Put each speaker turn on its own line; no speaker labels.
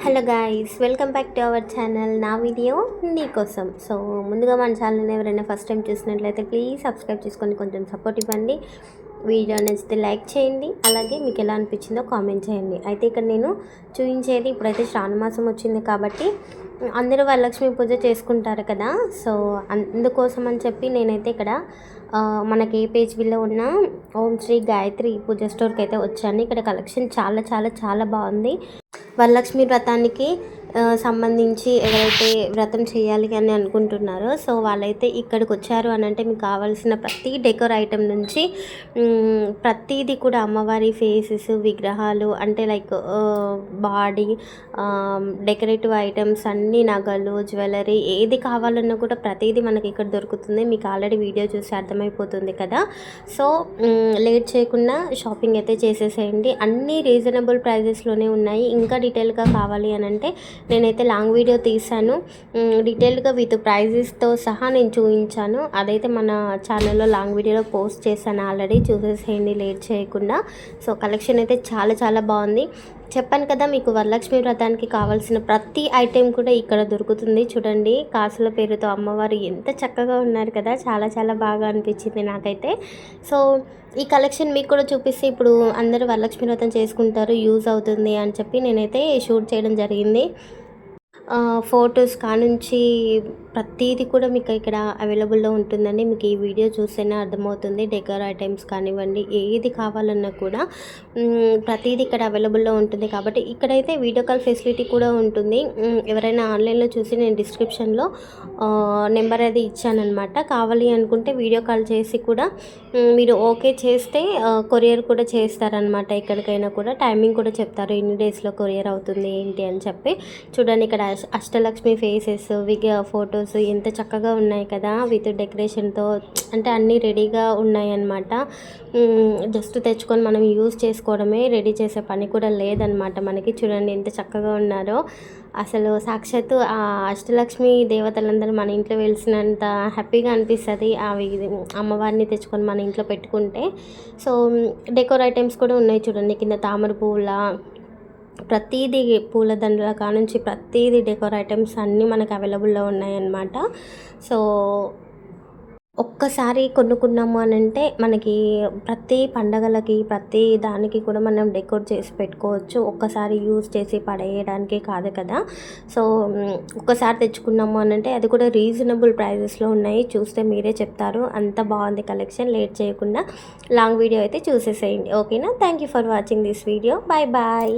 Hello guys, welcome back to our channel. నా video నీకోసం. So ముందుగా మన ఛానల్ని ఎవరైనా ఫస్ట్ టైం చూసినట్లయితే ప్లీజ్ సబ్స్క్రైబ్ చేసుకొని కొంచెం సపోర్ట్ ఇవ్వండి. వీడియో నచ్చితే లైక్ చేయండి, అలాగే మీకు ఎలా అనిపించిందో కామెంట్ చేయండి. అయితే ఇక్కడ నేను చూపించేది, ఇప్పుడైతే శ్రావణ మాసం వచ్చింది కాబట్టి అందరూ వరలక్ష్మి పూజ చేసుకుంటారు కదా. సో అందుకోసం అని చెప్పి నేనైతే ఇక్కడ మనకి పేజ్విల్లో ఉన్న ఓం శ్రీ గాయత్రి పూజ స్టోర్కి అయితే వచ్చాను. ఇక్కడ కలెక్షన్ చాలా చాలా చాలా బాగుంది. వరలక్ష్మి వ్రతానికి సంబంధించి ఎవరైతే వ్రతం చేయాలి అని అనుకుంటున్నారో సో వాళ్ళైతే ఇక్కడికి వచ్చారు అని అంటే మీకు కావాల్సిన ప్రతి డెకోర్ ఐటెం నుంచి ప్రతిదీ కూడా అమ్మవారి ఫేసెస్, విగ్రహాలు అంటే లైక్ బాడీ డెకరేటివ్ ఐటమ్స్ అన్ని, నగలు, జ్యువెలరీ ఏది కావాలన్నా కూడా ప్రతిదీ మనకి ఇక్కడ దొరుకుతుంది. మీకు ఆల్రెడీ వీడియో చూసి అర్థమైపోతుంది కదా. సో లేట్ చేయకుండా షాపింగ్ అయితే చేసేసేయండి. అన్నీ రీజనబుల్ ప్రైజెస్లోనే ఉన్నాయి. ఇంకా డీటెయిల్గా కావాలి అని అంటే నేనైతే లాంగ్ వీడియో తీసాను, డీటెయిల్గా విత్ ప్రైజెస్తో సహా నేను చూపించాను. అదైతే మన ఛానల్లో లాంగ్ వీడియోలో పోస్ట్ చేశాను ఆల్రెడీ, చూసేసేయండి లేట్ చేయకుండా. సో కలెక్షన్ అయితే చాలా చాలా బాగుంది. చెప్పాను కదా, మీకు వరలక్ష్మి వ్రతానికి కావాల్సిన ప్రతి ఐటెం కూడా ఇక్కడ దొరుకుతుంది. చూడండి, కాసుల పేరుతో అమ్మవారు ఎంత చక్కగా ఉన్నారు కదా, చాలా చాలా బాగా అనిపించింది నాకైతే. సో ఈ కలెక్షన్ మీకు కూడా చూపిస్తే ఇప్పుడు అందరూ వరలక్ష్మి వ్రతం చేసుకుంటారు, యూజ్ అవుతుంది అని చెప్పి నేనైతే షూట్ చేయడం జరిగింది. ఫొటోస్ కానుంచి ప్రతిదీ కూడా మీకు ఇక్కడ అవైలబుల్లో ఉంటుందండి. మీకు ఈ వీడియో చూస్తేనే అర్థమవుతుంది. డెకర్ ఐటమ్స్ కానివ్వండి, ఏది కావాలన్నా కూడా ప్రతిదీ ఇక్కడ అవైలబుల్లో ఉంటుంది. కాబట్టి ఇక్కడైతే వీడియో కాల్ ఫెసిలిటీ కూడా ఉంటుంది. ఎవరైనా ఆన్లైన్లో చూసి నేను డిస్క్రిప్షన్లో నెంబర్ అది ఇచ్చానమాట. కావాలి అనుకుంటే వీడియో కాల్ చేసి కూడా మీరు ఓకే చేస్తే కొరియర్ కూడా చేస్తారనమాట. ఎక్కడికైనా కూడా టైమింగ్ కూడా చెప్తారు, ఎన్ని డేస్లో కొరియర్ అవుతుంది ఏంటి అని చెప్పి. చూడండి, ఇక్కడ అష్టలక్ష్మి ఫేసెస్, ఫొటోస్ ఎంత చక్కగా ఉన్నాయి కదా, విత్ డెకరేషన్తో. అంటే అన్నీ రెడీగా ఉన్నాయన్నమాట. జస్ట్ తెచ్చుకొని మనం యూజ్ చేసుకోవడమే, రెడీ చేసే పని కూడా లేదనమాట మనకి. చూడండి ఎంత చక్కగా ఉన్నారో. అసలు సాక్షాత్తు ఆ అష్టలక్ష్మి దేవతలందరూ మన ఇంట్లో వెలిసినంత హ్యాపీగా అనిపిస్తుంది అవి అమ్మవారిని తెచ్చుకొని మన ఇంట్లో పెట్టుకుంటే. సో డెకోర్ ఐటమ్స్ కూడా ఉన్నాయి. చూడండి, కింద తామర పువ్వుల ప్రతిదీ, పూలదండల కానుంచి ప్రతిదీ డెకోర్ ఐటమ్స్ అన్నీ మనకు అవైలబుల్లో ఉన్నాయన్నమాట. సో ఒక్కసారి కొనుక్కున్నాము అని అంటే మనకి ప్రతి పండగలకి ప్రతి దానికి కూడా మనం డెకోర్ చేసి పెట్టుకోవచ్చు. ఒక్కసారి యూజ్ చేసి పడేయడానికి కాదు కదా. సో ఒక్కసారి తెచ్చుకున్నాము అని అంటే అది కూడా రీజనబుల్ ప్రైజెస్లో ఉన్నాయి. చూస్తే మీరే చెప్తారు, అంత బాగుంది కలెక్షన్. లేట్ చేయకుండా లాంగ్ వీడియో అయితే చూసేసేయండి, ఓకేనా. Thank you for watching this video. Bye bye.